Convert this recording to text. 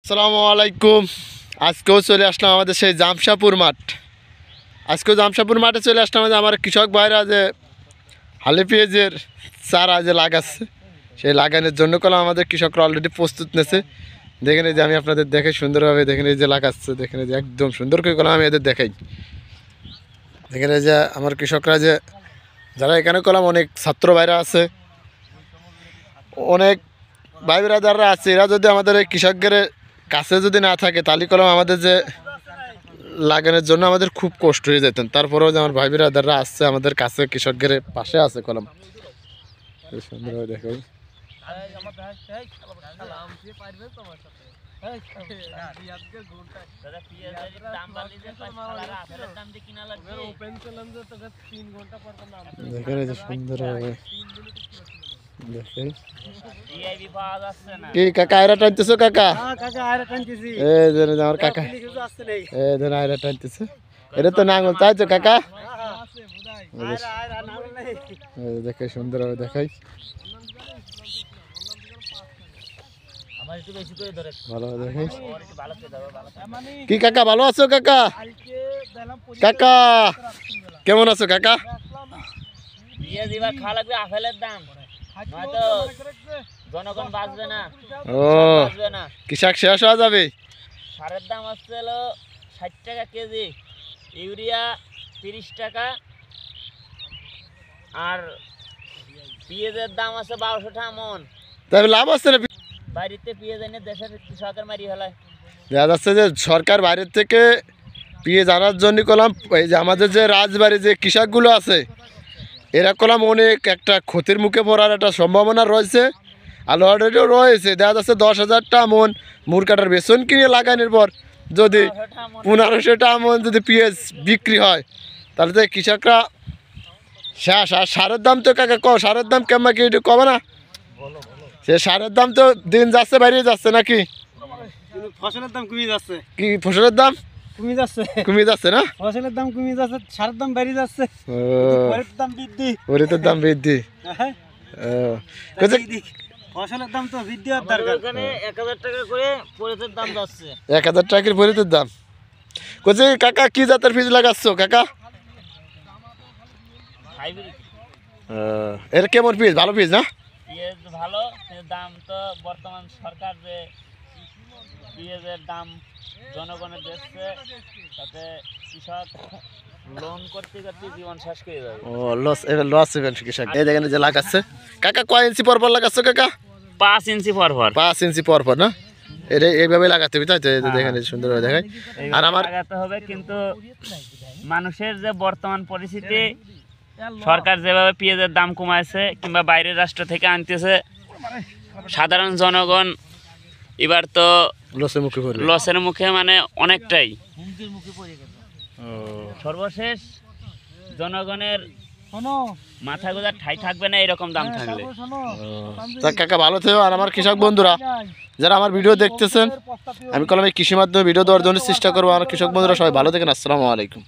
আসসালামু আলাইকুম। আজকেও চলে আসলাম আমাদের সেই জামশাপুর মাঠ। আজকেও জামশাপুর মাঠে চলে আসলাম আমার কৃষক ভাইরা যে হালি পেঁয়াজের চারা যে লাগাচ্ছে, সেই লাগানোর জন্য কলম আমাদের কৃষকরা অলরেডি প্রস্তুত নেছে। দেখেন এই যে আমি আপনাদের দেখাই সুন্দরভাবে, দেখেন এই যে লাগাচ্ছে, দেখেন এই যে একদম সুন্দর করে কলম আমি এদের দেখাই। দেখেন এই যে আমার কৃষকরা যে যারা এখানে কলম অনেক ছাত্র ভাইরা আছে, অনেক ভাই বিরাদাররা আছে, এরা যদি আমাদের এই কৃষকদের কাছে যদি না থাকে তাহলে কলম আমাদের যে লাগানোর জন্য আমাদের খুব কষ্ট হয়ে যেতেন। তারপরেও যে আমার ভাই বিরাদাররা আসছে আমাদের কাছে, কৃষকদের পাশে আছে কলম। সুন্দরভাবে দেখাই। দেখেন এই যে সুন্দরভাবে কি কাকা আয়রা টানতেছো? কাকা এই যে আমার কাকা এই যে আয়রা টানতেছে, এটা তো নাঙ্গল চাইছো কাকা? দেখাই সুন্দরভাবে দেখাই, ভালো দেখাই। কি কাকা ভালো আছো? কাকা কাকা কেমন আছো কাকা? জনগণ বাঁচবে না, ও কৃষক শেষ হয়ে যাবে। সারের দাম আসছে 60 টাকা কেজি, ইউরিয়া 30 টাকা, আর পেঁয়াজের দাম আছে 1200 টাকা মন। তবে লাভ আছে না? বাড়িতে পেঁয়াজ এনে দেশের কৃষকের মারি ফেলায়। দেখা যাচ্ছে যে সরকার বাইরের থেকে পেঁয়াজ আনার জন্য কলাম এই যে আমাদের যে রাজবাড়ি যে কৃষকগুলো আছে এরা কলাম অনেক একটা ক্ষতির মুখে পড়ার একটা সম্ভাবনা রয়েছে, আর অলরেডিও রয়েছে। দেখা যাচ্ছে 10,000 টাকা মন মুর কাটার বেসন কিনে লাগানোর পর যদি 1500 টাকা মন যদি পেঁয়াজ বিক্রি হয় তাহলে তো কৃষকরা শেষ। আর সারের দাম তো কাকা সারের দাম কেমন কি একটু কমে না? সে সারের দাম তো দিন যাচ্ছে বাড়িয়ে যাচ্ছে নাকি? ফসলের দাম কমে যাচ্ছে। কি ফসলের দাম কমে যাচ্ছে না? ফসলের দাম কমে যাচ্ছে, সারের দাম বেড়ে যাচ্ছে, ওরিতের দাম বৃদ্ধি। ফসলের দাম তো বৃদ্ধি হওয়ার দরকার। এখানে 1000 টাকা করে পরিতের দাম যাচ্ছে। 1000 টাকার পরিতের দাম। কোচে কাকা কি জাতের বীজ লাগাচ্ছ কাকা? হাইব্রিড এর কেমন বীজ? ভালো বীজ না? পেঁয়াজ ভালো, কিন্তু দাম তো বর্তমান সরকার যে পেঁয়াজের দাম জনগণের দিচ্ছে, তাতে কৃষক লোন করতে করতে জীবন শেষ করে যাবে। ও লস ইভেন্ট কৃষক। এই দেখেন যে লাগাচ্ছে কাকা, কয় ইঞ্চি পর পর লাগাচ্ছ কাকা? 5 ইঞ্চি পরপর। 5 ইঞ্চি পর পর না? এটা এইভাবে লাগাতে হবে তাই তো? দেখেন সুন্দরভাবে দেখায়। আর আমার লাগাতে হবে, কিন্তু মানুষের যে বর্তমান পরিস্থিতি, সরকার যেভাবে পেঁয়াজের দাম কমাইছে কিংবা বাইরের রাষ্ট্র থেকে আনতেছে, সাধারণ জনগণ এবার তো লসের মুখে মানে অনেকটাই। সর্বশেষ জনগণের মাথা গোজার ঠাই থাকবে না এরকম দাম থাকলে। কাকা ভালো থেকো। আর আমার কৃষক বন্ধুরা যারা আমার ভিডিও দেখতেছেন, আমি কলমে কৃষি মাধ্যমে ভিডিও দেওয়ার জন্য চেষ্টা করবো। আমার কৃষক বন্ধুরা সবাই ভালো থাকেন। আসসালামু আলাইকুম।